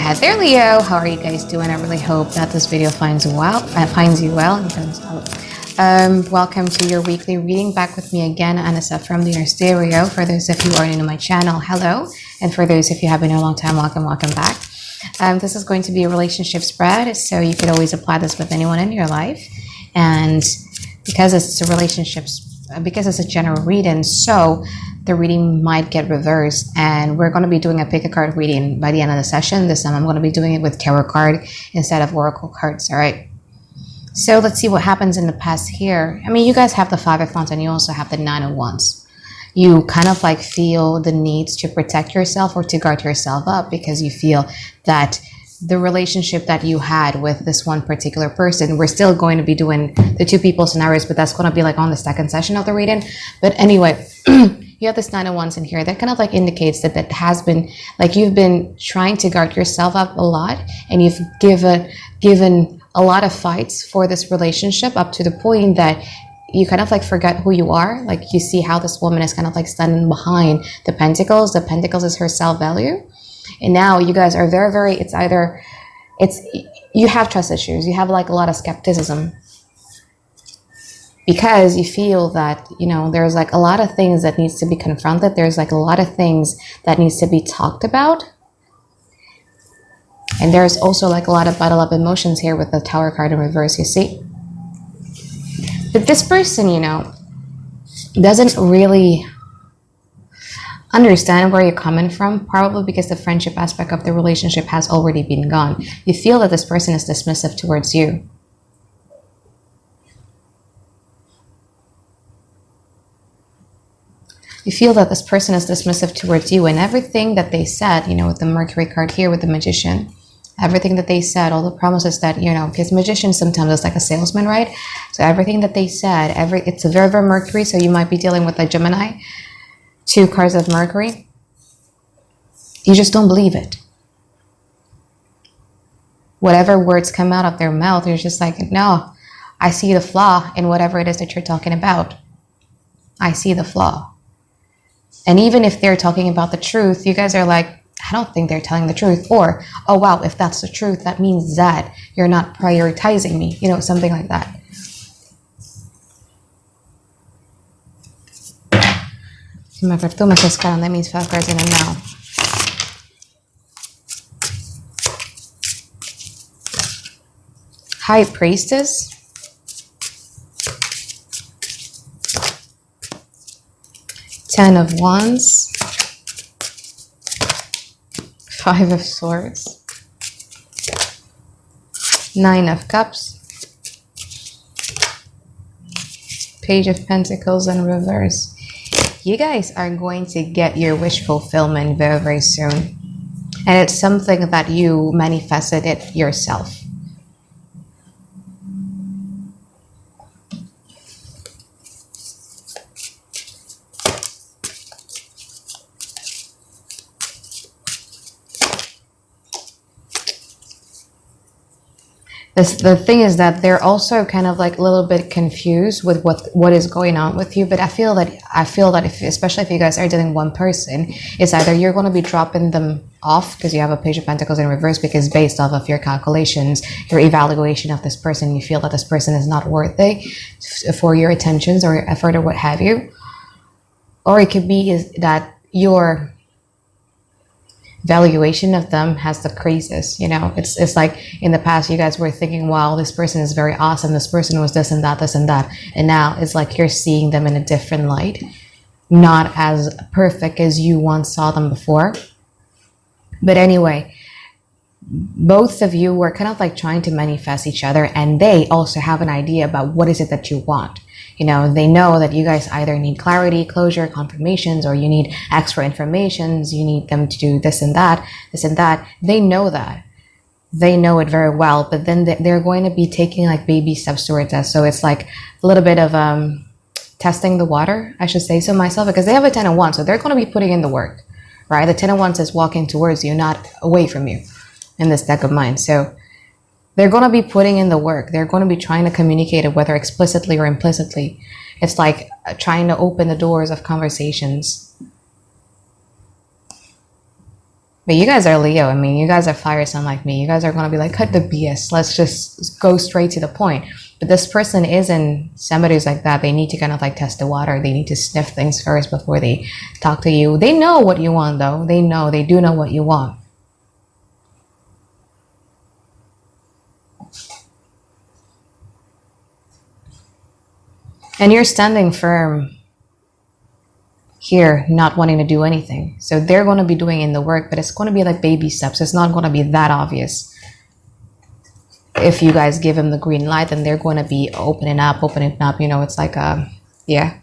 Hi there, Leo. How are you guys doing? I really hope that this video finds you well. Welcome to your weekly reading. Back with me again, Anisa from the Inner Stereo. For those of you who are new to my channel, hello. And for those of you who have been here a long time, welcome back. This is going to be a relationship spread, so you could always apply this with anyone in your life. And because it's a general reading, so the reading might get reversed, and we're going to be doing a pick a card reading by the end of the session. This time I'm going to be doing it with tarot card instead of oracle cards. All right, so let's see what happens in the past here. I mean, you guys have the Five of Wands and you also have the Nine of Wands. You kind of like feel the need to protect yourself or to guard yourself up because you feel that the relationship that you had with this one particular person, we're still going to be doing the two people scenarios, but that's going to be like on the second session of the reading. But anyway, you have this Nine of Wands in here. That kind of like indicates that has been like you've been trying to guard yourself up a lot, and you've given a lot of fights for this relationship up to the point that you kind of like forget who you are. Like you see how this woman is kind of like standing behind the Pentacles. The Pentacles is her self-value. And now you guys are very, you have trust issues. You have like a lot of skepticism because you feel that, you know, there's like a lot of things that needs to be confronted. There's like a lot of things that needs to be talked about. And there's also like a lot of bottled up emotions here with the Tower card in reverse, you see. But this person, you know, doesn't really understand where you're coming from, probably because the friendship aspect of the relationship has already been gone. You feel that this person is dismissive towards you. You feel that this person is dismissive towards you, and everything that they said, you know, with the Mercury card here with the Magician, everything that they said, all the promises that, you know, because Magician sometimes is like a salesman, right? So everything that they said, it's a very Mercury, so you might be dealing with a Gemini. Two cards of Mercury. You just don't believe it. Whatever words come out of their mouth, you're just like, no, I see the flaw in whatever it is that you're talking about. I see the flaw. And even if they're talking about the truth, you guys are like, I don't think they're telling the truth. Or, oh wow, if that's the truth, that means that you're not prioritizing me. You know, something like that. That means 5 cards in and now. High Priestess. Ten of Wands. 5 of Swords. 9 of Cups. Page of Pentacles in reverse. You guys are going to get your wish fulfillment very soon. And it's something that you manifested it yourself. The thing is that they're also kind of like a little bit confused with what is going on with you. But I feel that if, especially if you guys are dealing one person, it's either you're going to be dropping them off because you have a Page of Pentacles in reverse, because based off of your calculations, your evaluation of this person, you feel that this person is not worthy for your attentions or your effort or what have you. Or it could be is that your valuation of them has decreases. You know, it's like in the past you guys were thinking, wow, this person is very awesome, this person was this and that, and now it's like you're seeing them in a different light, not as perfect as you once saw them before. But anyway, both of you were kind of like trying to manifest each other, and they also have an idea about what is it that you want. You know, they know that you guys either need clarity, closure, confirmations, or you need extra informations. You need them to do this and that, this and that. They know that. They know it very well, but then they're going to be taking like baby steps towards us. So it's like a little bit of testing the water, I should say so myself, because they have a 10 of Wands, so they're going to be putting in the work, right? The 10 of Wands is walking towards you, not away from you in this deck of mine. So they're going to be putting in the work. They're going to be trying to communicate it, whether explicitly or implicitly. It's like trying to open the doors of conversations. But you guys are Leo. I mean, you guys are fire sign like me. You guys are going to be like, cut the BS. Let's just go straight to the point. But this person isn't somebody who's like that. They need to kind of like test the water. They need to sniff things first before they talk to you. They know what you want though. They do know what you want. And you're standing firm here, not wanting to do anything. So they're going to be doing in the work, but it's going to be like baby steps. It's not going to be that obvious. If you guys give them the green light, then they're going to be opening up. You know, it's like, yeah.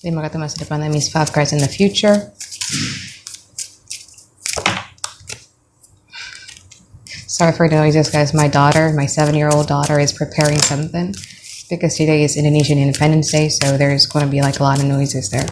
That means 5 cards in the future. Sorry for the noises, guys. My daughter, my 7-year-old daughter, is preparing something. Because today is Indonesian Independence Day, so there's going to be like a lot of noises there.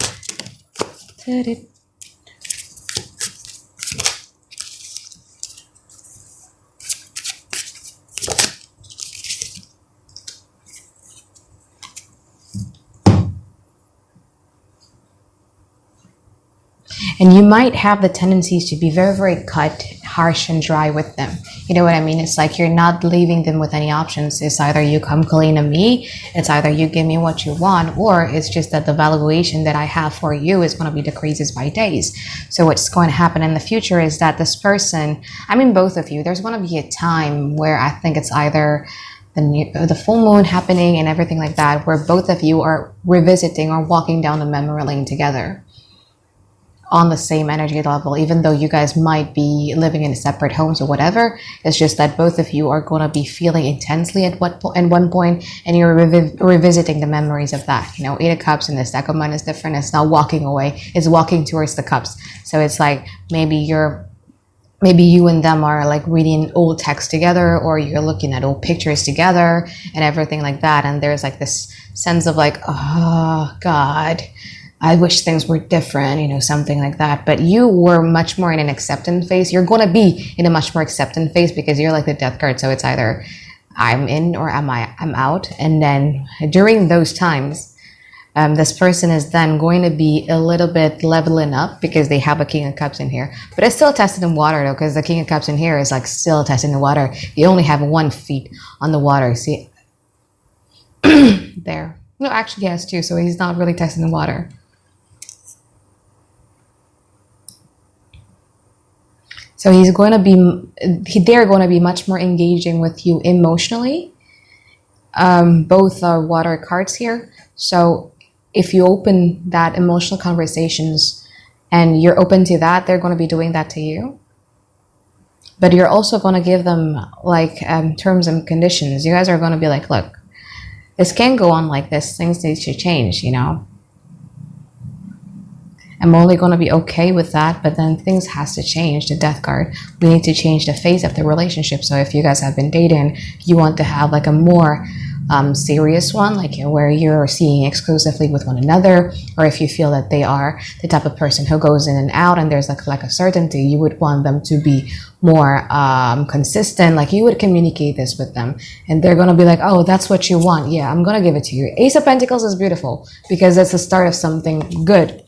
And you might have the tendencies to be very, very cut, harsh, and dry with them. You know what I mean? It's like you're not leaving them with any options. It's either you come clean to me, it's either you give me what you want, or it's just that the valuation that I have for you is going to be decreases by days. So what's going to happen in the future is that this person, I mean both of you, there's going to be a time where I think it's either the full moon happening and everything like that, where both of you are revisiting or walking down the memory lane together on the same energy level, even though you guys might be living in separate homes or whatever. It's just that both of you are going to be feeling intensely at one point, and you're revisiting the memories of that. You know, 8 of Cups and the Stack of Money is different. It's not walking away, it's walking towards the cups. So it's like maybe you and them are like reading old text together, or you're looking at old pictures together and everything like that, and there's like this sense of like, oh God, I wish things were different, you know, something like that. But you were much more in an acceptance phase. You're going to be in a much more acceptance phase because you're like the Death card. So it's either I'm in or I'm out. And then during those times, this person is then going to be a little bit leveling up because they have a King of Cups in here. But it's still tested in water though, because the King of Cups in here is like still tested in the water. You only have 1 feet on the water. See, there. No, actually he has 2, so he's not really testing the water. So they're going to be much more engaging with you emotionally. Both are water cards here. So if you open that emotional conversations and you're open to that, they're going to be doing that to you. But you're also going to give them like terms and conditions. You guys are going to be like, look, this can't go on like this. Things need to change, you know. I'm only going to be okay with that, but then things has to change. The Death card, we need to change the phase of the relationship. So if you guys have been dating, you want to have like a more serious one, like where you're seeing exclusively with one another, or if you feel that they are the type of person who goes in and out and there's like a certainty, you would want them to be more consistent. Like you would communicate this with them and they're going to be like, oh, that's what you want. Yeah, I'm going to give it to you. Ace of Pentacles is beautiful because it's the start of something good.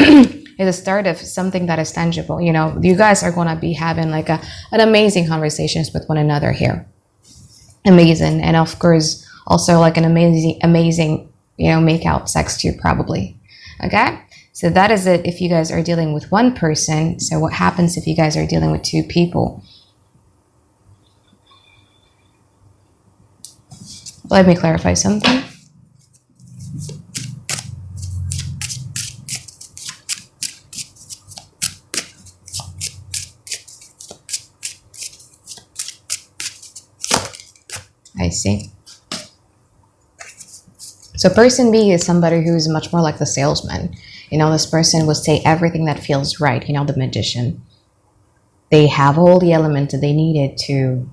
It's a start of something that is tangible. You know, you guys are going to be having like an amazing conversations with one another here. Amazing. And of course, also like an amazing, you know, make out sex too, probably. Okay. So that is it if you guys are dealing with one person. So what happens if you guys are dealing with 2 people? Let me clarify something. I see. So person B is somebody who is much more like the salesman. You know, this person will say everything that feels right. You know, the magician. They have all the elements that they needed to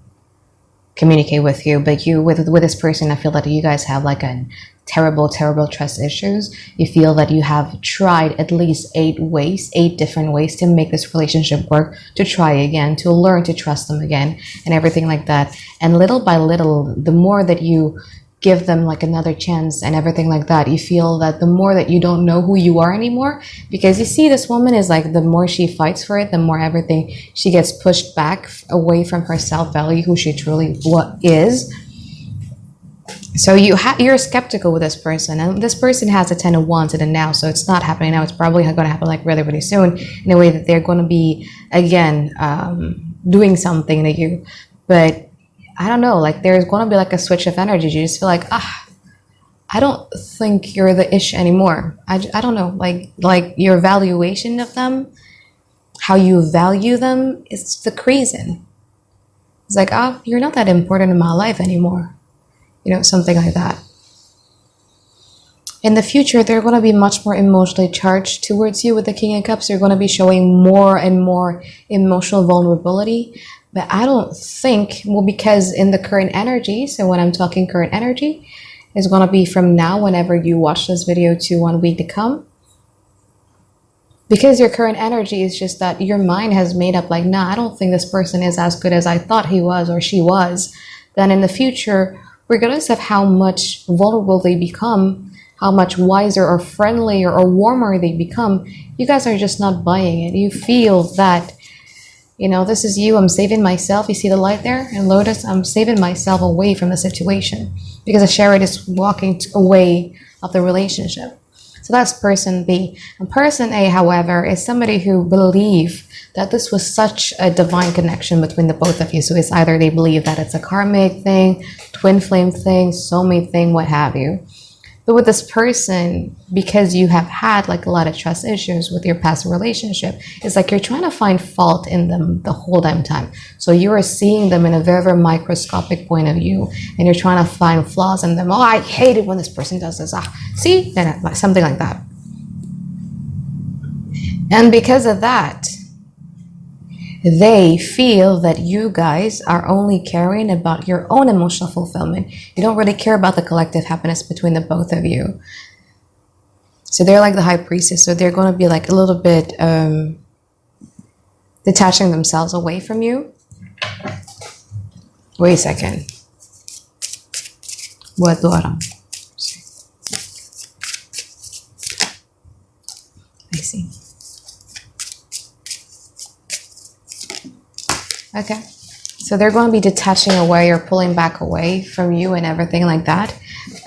communicate with you. But you, with this person, I feel that you guys have like a terrible trust issues. You feel that you have tried at least 8 different ways to make this relationship work, to try again, to learn to trust them again and everything like that. And little by little, the more that you give them like another chance and everything like that. You feel that the more that you don't know who you are anymore, because you see this woman is like, the more she fights for it, the more everything she gets pushed back away from her self-value, who she truly what is. So you're skeptical with this person, and this person has a 10 of Wands in the now, so it's not happening now. It's probably going to happen like really, really soon, in a way that they're going to be again doing something to you. But I don't know, like there's going to be like a switch of energies. You just feel like, I don't think you're the ish anymore. I don't know, like your valuation of them, how you value them, is decreasing. It's like, you're not that important in my life anymore. You know, something like that. In the future, they're going to be much more emotionally charged towards you with the King of Cups. They're going to be showing more and more emotional vulnerability. But I don't think, well, because in the current energy, so when I'm talking current energy, it's going to be from now, whenever you watch this video, to 1 week to come. Because your current energy is just that your mind has made up like, nah, I don't think this person is as good as I thought he was or she was. Then in the future, regardless of how much vulnerable they become, how much wiser or friendlier or warmer they become, you guys are just not buying it. You feel that, you know, this is you, I'm saving myself. You see the light there? And Lotus, I'm saving myself away from the situation. Because the chariot is walking away of the relationship. So that's person B. And person A, however, is somebody who believes that this was such a divine connection between the both of you. So it's either they believe that it's a karmic thing, twin flame thing, soulmate thing, what have you. But with this person, because you have had like a lot of trust issues with your past relationship, it's like you're trying to find fault in them the whole damn time. So you are seeing them in a very, very microscopic point of view, and you're trying to find flaws in them. Oh, I hate it when this person does this. See? And something like that. And because of that, they feel that you guys are only caring about your own emotional fulfillment. You don't really care about the collective happiness between the both of you. So they're like the high priestess. So they're going to be like a little bit detaching themselves away from you. Wait a second. Buat dua orang. I see. Okay, so they're going to be detaching away or pulling back away from you and everything like that.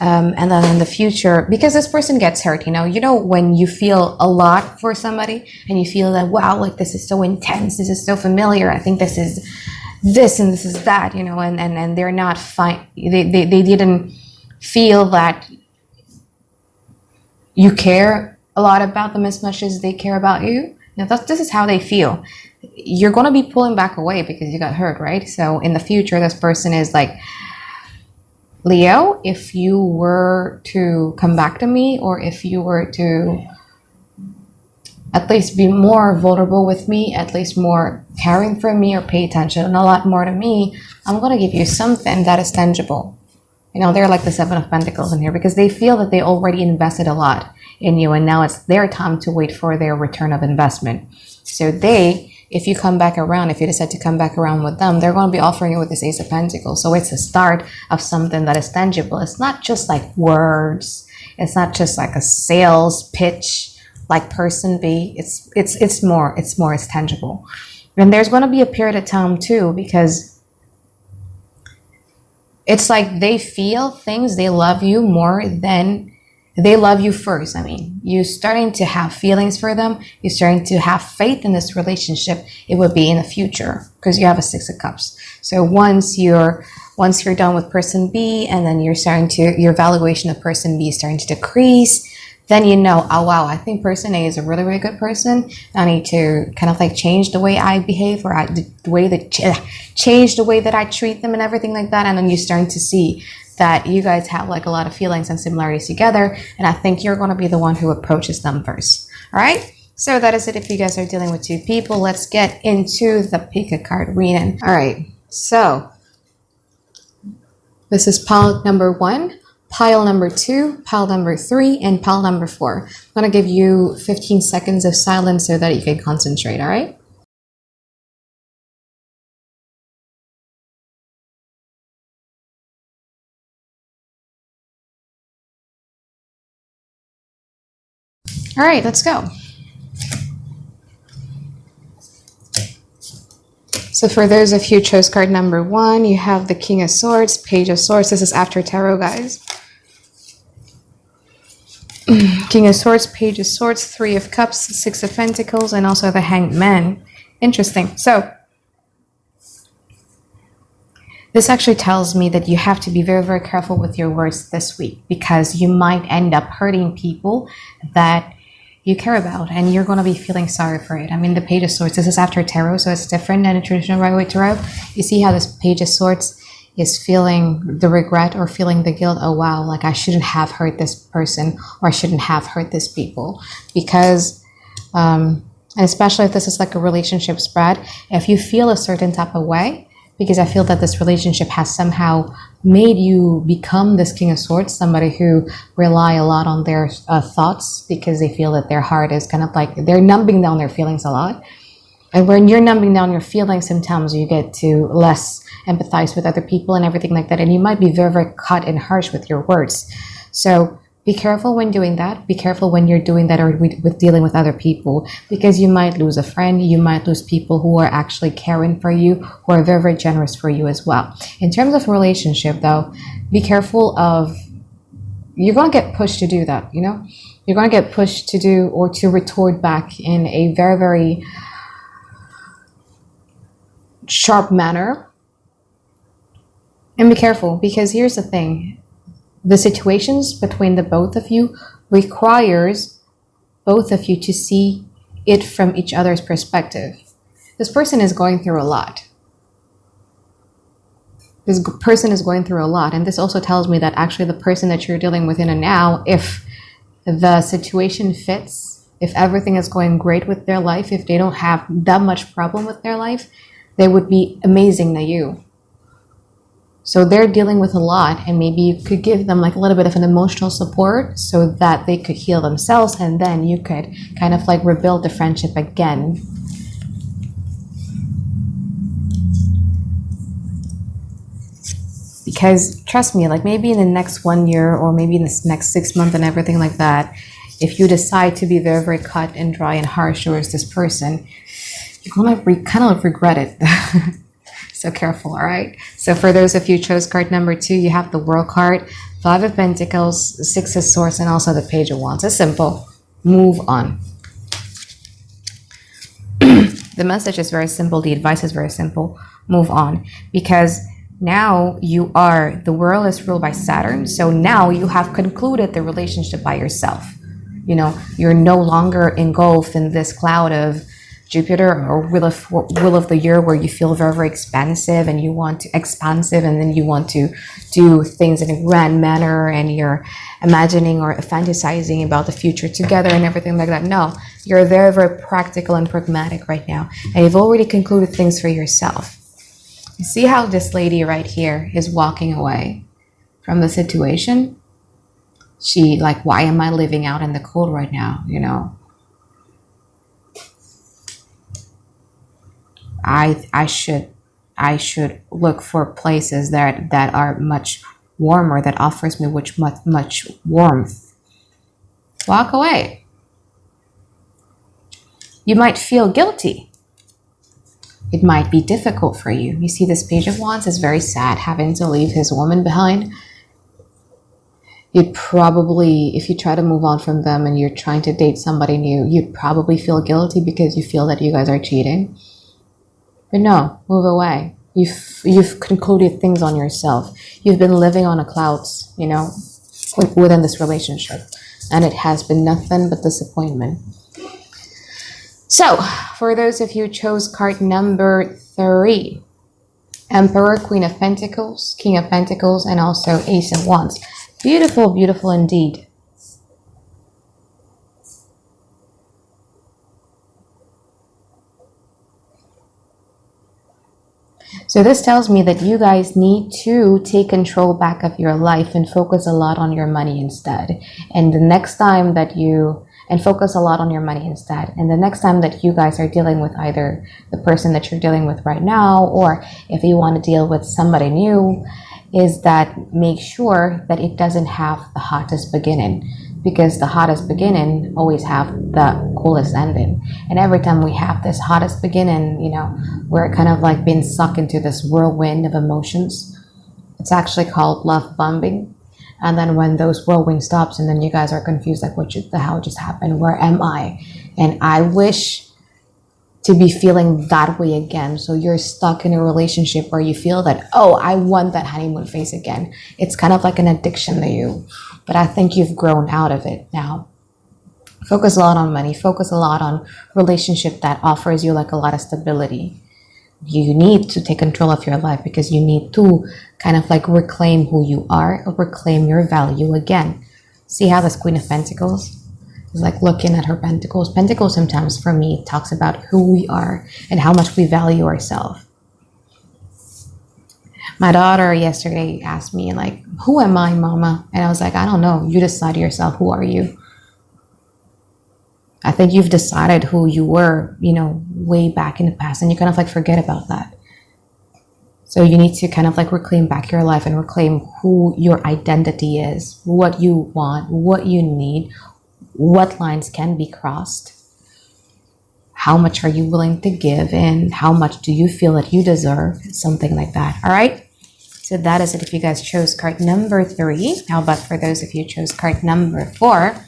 And then in the future, because this person gets hurt, you know when you feel a lot for somebody and you feel that, wow, like this is so intense, this is so familiar, I think this is this and this is that, you know, and they're not fine. They didn't feel that you care a lot about them as much as they care about you. You know, this is how they feel. You're going to be pulling back away because you got hurt, right? So in the future, this person is like, Leo, if you were to come back to me, or if you were to at least be more vulnerable with me, at least more caring for me, or pay attention a lot more to me, I'm going to give you something that is tangible. You know, they're like the 7 of Pentacles in here, because they feel that they already invested a lot in you, and now it's their time to wait for their return of investment. So if you come back around, if you decide to come back around with them, they're going to be offering you with this Ace of Pentacles. So it's the start of something that is tangible. It's not just like words. It's not just like a sales pitch like person B. It's more. It's tangible. And there's going to be a period of time too, because it's like they feel things. They love you more than they love you first. I mean, you're starting to have feelings for them. You're starting to have faith in this relationship. It would be in the future, because you have a 6 of Cups. So once you're done with person B, and then your valuation of person B is starting to decrease, then you know, oh wow, I think person A is a really, really good person. I need to kind of like change the way I behave, or change the way that I treat them and everything like that. And then you're starting to see that you guys have like a lot of feelings and similarities together. And I think you're going to be the one who approaches them first. All right. So that is it. If you guys are dealing with 2 people, let's get into the pick a card reading. All right. So this is pile number 1, pile number 2, pile number 3, and pile number 4. I'm going to give you 15 seconds of silence so that you can concentrate. All right. All right, let's go. So for those of you who chose card number 1, you have the King of Swords, Page of Swords. This is after tarot, guys. King of Swords, Page of Swords, 3 of Cups, 6 of Pentacles, and also the Hanged Man. Interesting. So this actually tells me that you have to be very, very careful with your words this week, because you might end up hurting people that you care about, and you're going to be feeling sorry for it. I mean, the Page of Swords, this is after tarot, so it's different than a traditional right-way tarot. You see how this Page of Swords is feeling the regret or feeling the guilt. Oh, wow, like I shouldn't have hurt this person, or I shouldn't have hurt this people. Because, and especially if this is like a relationship spread, if you feel a certain type of way, because I feel that this relationship has somehow made you become this King of Swords, somebody who rely a lot on their thoughts, because they feel that their heart is kind of like, they're numbing down their feelings a lot. And when you're numbing down your feelings, sometimes you get to less empathize with other people and everything like that. And you might be very, very cut and harsh with your words. So be careful when doing that. Be careful when you're doing that, or with dealing with other people, because you might lose a friend. You might lose people who are actually caring for you, who are very, very generous for you as well. In terms of relationship, though, be careful of, you're going to get pushed to do that, you know? You're going to get pushed to do, or to retort back in a very, very sharp manner. And be careful, because here's the thing. The situations between the both of you requires both of you to see it from each other's perspective. This person is going through a lot. This person is going through a lot. And this also tells me that actually the person that you're dealing with in and now, if the situation fits, if everything is going great with their life, if they don't have that much problem with their life, they would be amazing to you. So they're dealing with a lot, and maybe you could give them like a little bit of an emotional support so that they could heal themselves, and then you could kind of like rebuild the friendship again. Because trust me, like maybe in the next 1 year, or maybe in this next 6 months and everything like that, if you decide to be very, very cut and dry and harsh towards this person, you're gonna kind of regret it. So careful, all right? So for those of you who chose card number 2, you have the World card, 5 of Pentacles, 6 of Swords, and also the Page of Wands. It's simple. Move on. The message is very simple. The advice is very simple. Move on. Because now the world is ruled by Saturn. So now you have concluded the relationship by yourself. You know, you're no longer engulfed in this cloud of Jupiter or wheel of the year, where you feel very, very expansive and you want to and then you want to do things in a grand manner, and you're imagining or fantasizing about the future together and everything like that. No, you're very, very practical and pragmatic right now, and you've already concluded things for yourself. You see how this lady right here is walking away from the situation? She like, why am I living out in the cold right now, you know? I should look for places that are much warmer, that offers me much warmth. Walk away. You might feel guilty. It might be difficult for you. You see, this Page of Wands is very sad, having to leave his woman behind. You'd probably, if you try to move on from them and you're trying to date somebody new, you'd probably feel guilty because you feel that you guys are cheating. But no, move away. You've concluded things on yourself. You've been living on a clouds, you know, within this relationship. And it has been nothing but disappointment. So, for those of you who chose card number 3, Emperor, Queen of Pentacles, King of Pentacles, and also Ace of Wands. Beautiful, beautiful indeed. So this tells me that you guys need to take control back of your life and focus a lot on your money instead. And the next time that you focus a lot on your money instead. And the next time that you guys are dealing with either the person that you're dealing with right now, or if you want to deal with somebody new, is that make sure that it doesn't have the hottest beginning. because the hottest beginning always have the coolest ending. And every time we have this hottest beginning, you know, we're kind of like being sucked into this whirlwind of emotions. It's actually called love bombing. And then when those whirlwind stops and then you guys are confused, like what the hell just happened? Where am I? And I wish to be feeling that way again. So you're stuck in a relationship where you feel that, oh, I want that honeymoon phase again. It's kind of like an addiction to you. But I think you've grown out of it now. Focus a lot on money. Focus a lot on relationship that offers you like a lot of stability. You need to take control of your life because you need to kind of like reclaim who you are, or reclaim your value again. See how this Queen of Pentacles is like looking at her pentacles. Pentacles sometimes for me talks about who we are and how much we value ourselves. My daughter yesterday asked me like, who am I, mama? And I was like, I don't know. You decide yourself. Who are you? I think you've decided who you were, you know, way back in the past, and you kind of like forget about that. So you need to kind of like reclaim back your life and reclaim who your identity is, what you want, what you need, what lines can be crossed, how much are you willing to give, and how much do you feel that you deserve, something like that. All right. So that is it if you guys chose card number 3. How about for those of you who chose card number 4?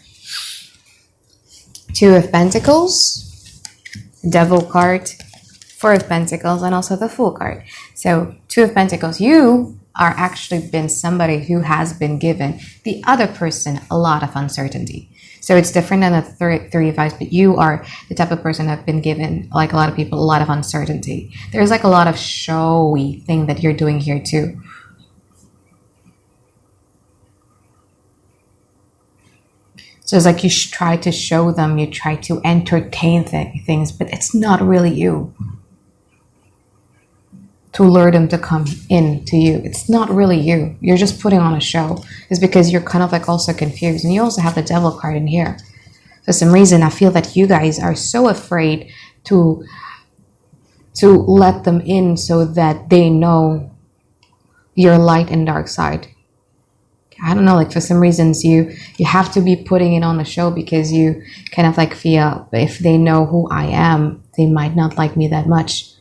2 of Pentacles, Devil card, 4 of Pentacles, and also the Fool card. So 2 of Pentacles, you are actually been somebody who has been given the other person a lot of uncertainty. So it's different than the 3 of Cups, but you are the type of person that have been given, like a lot of people, a lot of uncertainty. There's like a lot of showy thing that you're doing here too. So it's like you try to show them, you try to entertain things, but it's not really you. To lure them to come in to you. It's not really you. You're just putting on a show. It's because you're kind of like also confused. And you also have the Devil card in here. For some reason, I feel that you guys are so afraid to let them in so that they know your light and dark side. I don't know, like for some reasons you have to be putting it on the show because you kind of like feel if they know who I am, they might not like me that much.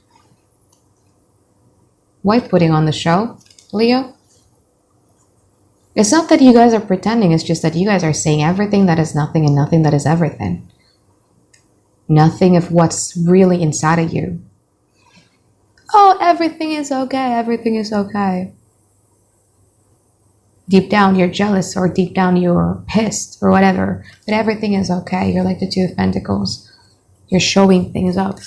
Why putting on the show, Leo? It's not that you guys are pretending, it's just that you guys are saying everything that is nothing and nothing that is everything. Nothing of what's really inside of you. Oh, everything is okay, everything is okay. Deep down you're jealous, or deep down you're pissed or whatever, but everything is okay. You're like the 2 of Pentacles. You're showing things up.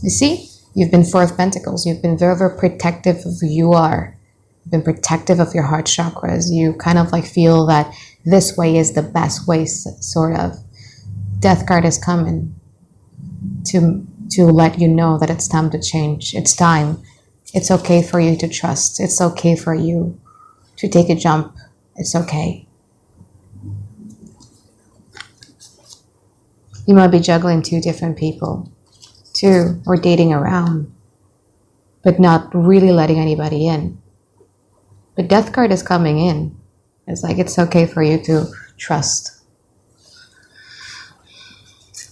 You see, you've been 4 of Pentacles. You've been very, very protective of who you are. You've been protective of your heart chakras. You kind of like feel that this way is the best way, sort of. Death card is coming to let you know that it's time to change. It's time. It's okay for you to trust. It's okay for you to take a jump. It's okay. You might be juggling 2 different people, 2, or dating around, but not really letting anybody in. But Death card is coming in. It's like it's okay for you to trust.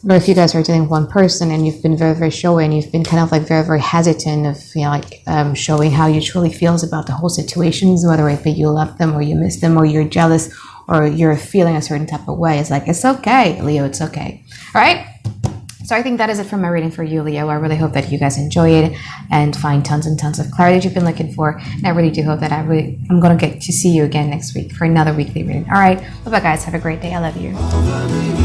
Or if you guys are dealing with one person and you've been very, very showy and you've been kind of like very, very hesitant of, you know, like showing how you truly feels about the whole situations, whether it be you love them or you miss them or you're jealous or you're feeling a certain type of way. It's like, it's okay, Leo, it's okay. All right. So I think that is it for my reading for you, Leo. I really hope that you guys enjoy it and find tons and tons of clarity that you've been looking for. And I really do hope that I'm going to get to see you again next week for another weekly reading. All right. Bye-bye, guys. Have a great day. I love you.